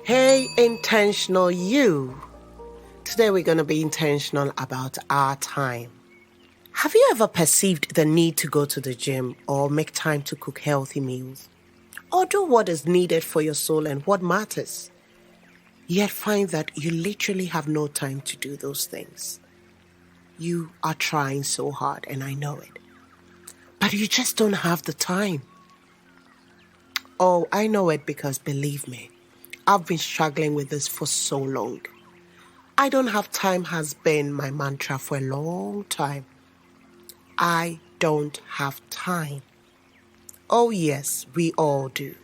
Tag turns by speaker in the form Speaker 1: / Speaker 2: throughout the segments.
Speaker 1: Hey, intentional you. Today we're going to be intentional about our time. Have you ever perceived the need to go to the gym or make time to cook healthy meals? Or do what is needed for your soul and what matters? Yet find that you literally have no time to do those things. You are trying so hard and I know it. But you just don't have the time. Oh, I know it because believe me, I've been struggling with this for so long. I don't have time has been my mantra for a long time. I don't have time. Oh yes, we all do.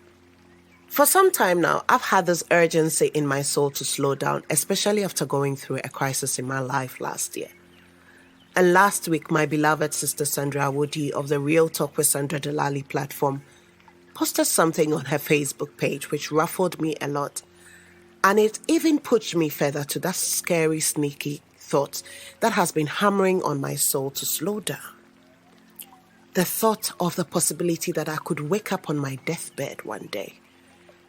Speaker 1: For some time now, I've had this urgency in my soul to slow down, especially after going through a crisis in my life last year. And last week, my beloved sister Sandra Woody of the Real Talk with Sandra Delali platform posted something on her Facebook page which ruffled me a lot. And it even pushed me further to that scary, sneaky thought that has been hammering on my soul to slow down. The thought of the possibility that I could wake up on my deathbed one day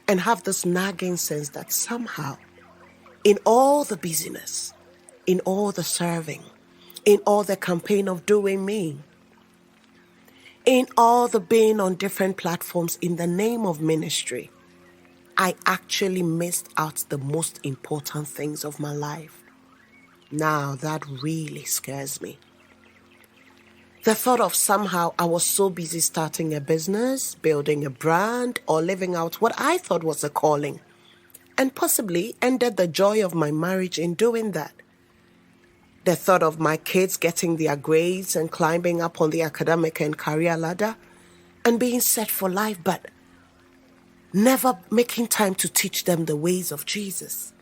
Speaker 1: and have this nagging sense that somehow, in all the busyness, in all the serving, in all the campaign of doing me, in all the being on different platforms in the name of ministry, I actually missed out the most important things of my life. Now that really scares me. The thought of somehow I was so busy starting a business, building a brand, or living out what I thought was a calling, and possibly ended the joy of my marriage in doing that. The thought of my kids getting their grades and climbing up on the academic and career ladder and being set for life, but never making time to teach them the ways of Jesus.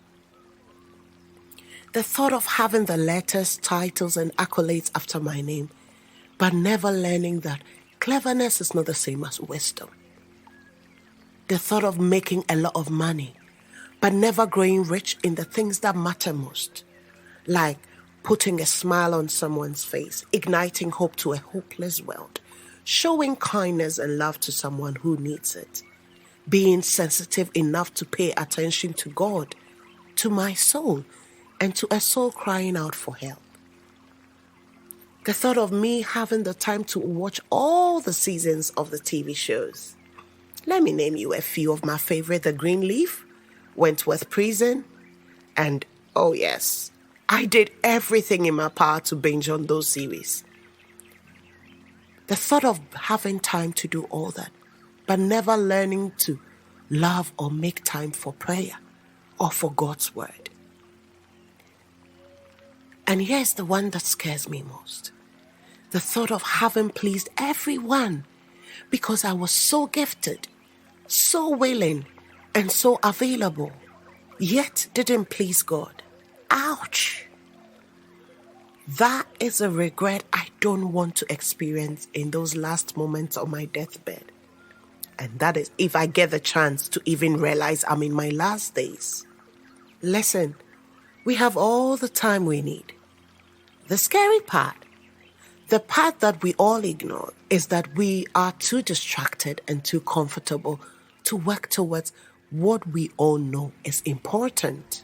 Speaker 1: The thought of having the letters, titles, and accolades after my name, but never learning that cleverness is not the same as wisdom. The thought of making a lot of money, but never growing rich in the things that matter most, like putting a smile on someone's face, igniting hope to a hopeless world, showing kindness and love to someone who needs it, being sensitive enough to pay attention to God, to my soul, and to a soul crying out for help. The thought of me having the time to watch all the seasons of the TV shows. Let me name you a few of my favorite: The Greenleaf, Wentworth Prison, and oh yes, I did everything in my power to binge on those series. The thought of having time to do all that, but never learning to love or make time for prayer or for God's word. And here's the one that scares me most. The thought of having pleased everyone because I was so gifted, so willing, and so available, yet didn't please God. Ouch! That is a regret I don't want to experience in those last moments of my deathbed. And that is if I get the chance to even realize I'm in my last days. Listen, we have all the time we need. The scary part, the part that we all ignore, is that we are too distracted and too comfortable to work towards what we all know is important.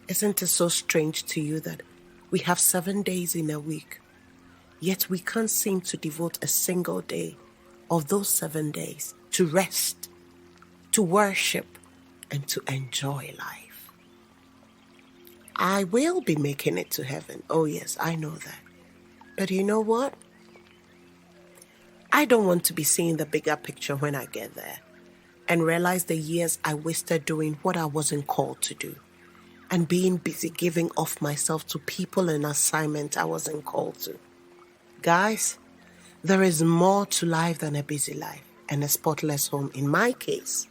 Speaker 1: Isn't it so strange to you that we have 7 days in a week, yet we can't seem to devote a single day of those 7 days to rest, to worship, and to enjoy life? I will be making it to heaven. Oh yes, I know that. But you know what? I don't want to be seeing the bigger picture when I get there and realize the years I wasted doing what I wasn't called to do and being busy giving off myself to people and assignments I wasn't called to. Guys, there is more to life than a busy life and a spotless home in my case.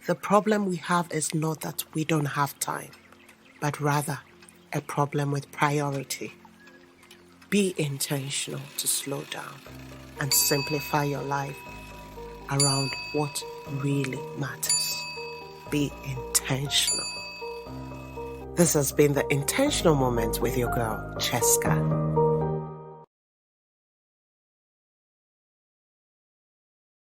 Speaker 1: The problem we have is not that we don't have time, but rather a problem with priority. Be intentional to slow down and simplify your life around what really matters. Be intentional. This has been the Intentional Moment with your girl, Chesca.